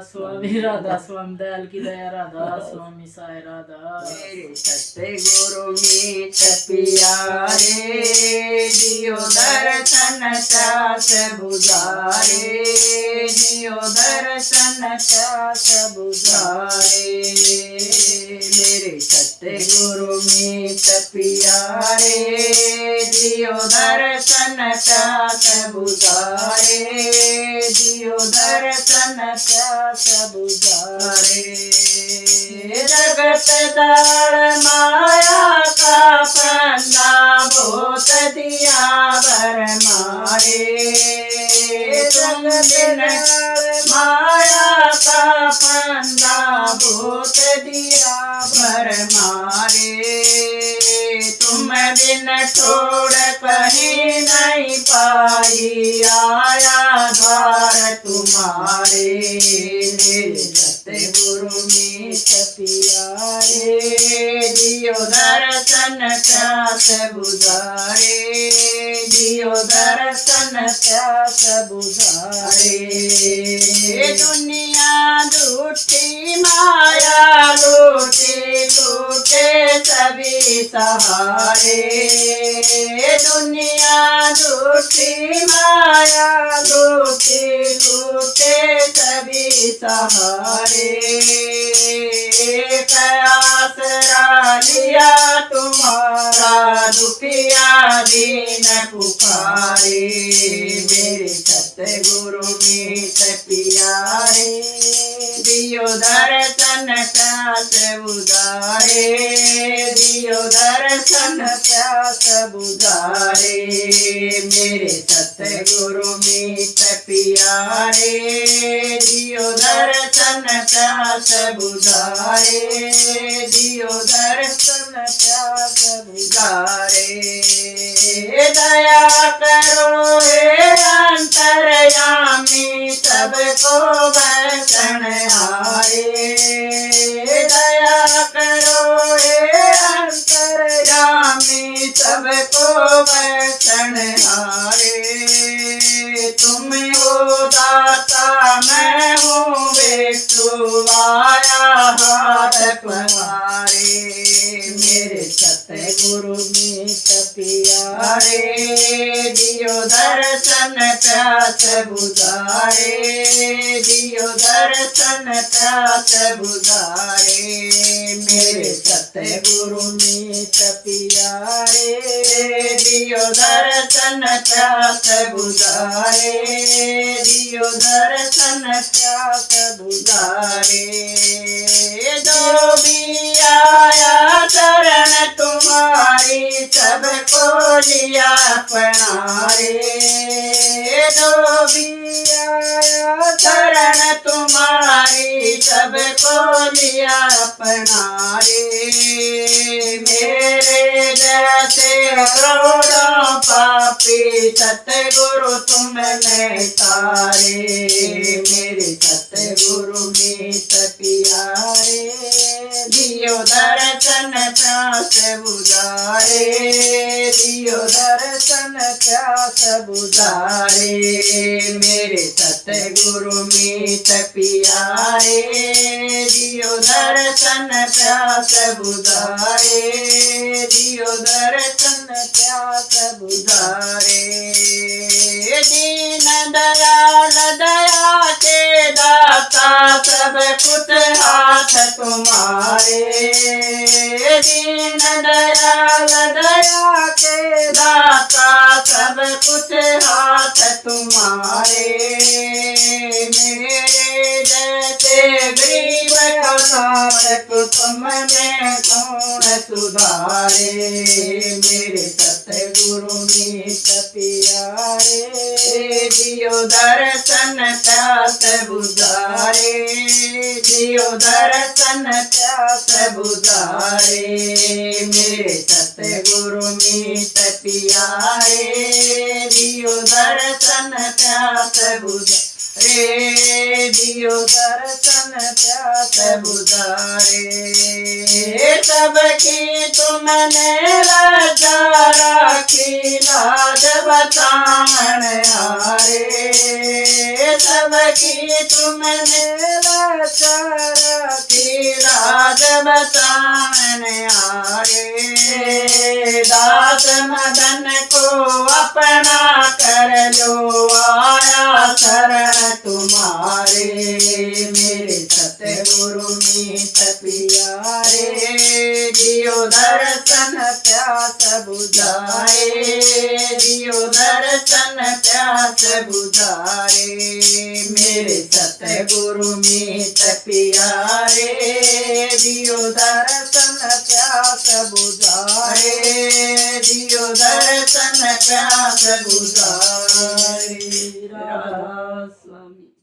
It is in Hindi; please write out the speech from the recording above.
स्वामी राधा स्वामी दयाल की दया राधा स्वामी साई राधा। मेरे सतगुरु मीत प्यारे दियो दर्शन प्यास बुझारे दियो दर्शन प्यास बुझारे। मेरे सतगुरु मीत प्यारे दियो दर्शन प्यास बुझारे दियो दर्शन प्यास बुझारे। जगत दाड़ माया का फंदा बहुत दिया बर मारे तुम बिन माया का फंदा बहुत दिया बर मारे। तुम बिन छोड़ कहीं नहीं पाई आया द्वार तुम्हारे। मेरे सतगुरु मीत प्यारे दियो दर्शन प्यास बुझारे दियो दर्शन प्यास बुझारे। दुनिया झूठी माया लूटे लूटे सभी सहारे दुनिया झूठी माया लूटे लूटे सभी सहारे। आसरा लिया तुम्हारा दुखिया दीन पुकारे। मेरे सतगुरु मीत प्यारे दियो दर्शन प्यास बुझारे दियो दर्शन प्यास बुझारे। मेरे सतगुरु मीत प्यारे दियो दर्शन प्यास बुझारे दियो दर्शन प्यास बुझारे। दया करो हे अंतर्यामी सबको बसण हारे। दया करो हे अंतर्यामी सबको बसण हारे। तुम हो दाता मैं हूँ बेटू आया हाथ पवारे। मेरे सतगुरु मीत प्यारे दियो दर्शन प्यास बुझारे दियो दर्शन प्यास बुझारे। मेरे सतगुरु मीत प्यारे दियो दर्शन प्यास बुझारे दियो दर्शन प्यास बुझारे। जो भी आया चरण तुम्हारी सबको लिया अपनारे। जो भी आया चरण तुम्हारी सबको लिया अपनारे। मेरे जैसे करोड़ों पापी सतगुरु तुमने तारे। मेरे सतगुरु मीत प्यारे दियो दर्शन प्यास बुझारे दियो दर्शन प्यास बुझारे। मेरे सतगुरु मीत प्यारे दियो दर्शन प्यास बुझारे दियो दर्शन प्यास बुझारे। दीन दयाल दया के दाता सब कुछ हाथ तुम्हारे। दीन दयाल दया के दाता सब कुछ हाथ तुम्हारे। मेरे जैसे गरीब का साधक तुमने कौन सुधारे। मेरे सतगुरु मीत प्यारे दियो दर्शन प्यास बुझारे दियो दर्शन प्यास बुझारे। मेरे सतगुरु मीत प्यारे दियो दर्शन प्यास बुझारे। रे दियो दर्शन प्यास बुझारे सबकी तुमने राजा राखी लाज बचावन हारे सबकी तुमने राजा राखी लाज बचावन हारे दास मदन को अपना कर लो आया शरण तुम्हारे मेरे सतगुरु मीत प्यारे दियो दर्शन प्यास बुझाए दियो दर्शन प्यास बुझारे मेरे सतगुरु मीत प्यारे दियो दर्शन प्यास बुझाए दियो दर्शन प्यास बुझारे। राधा स्वामी।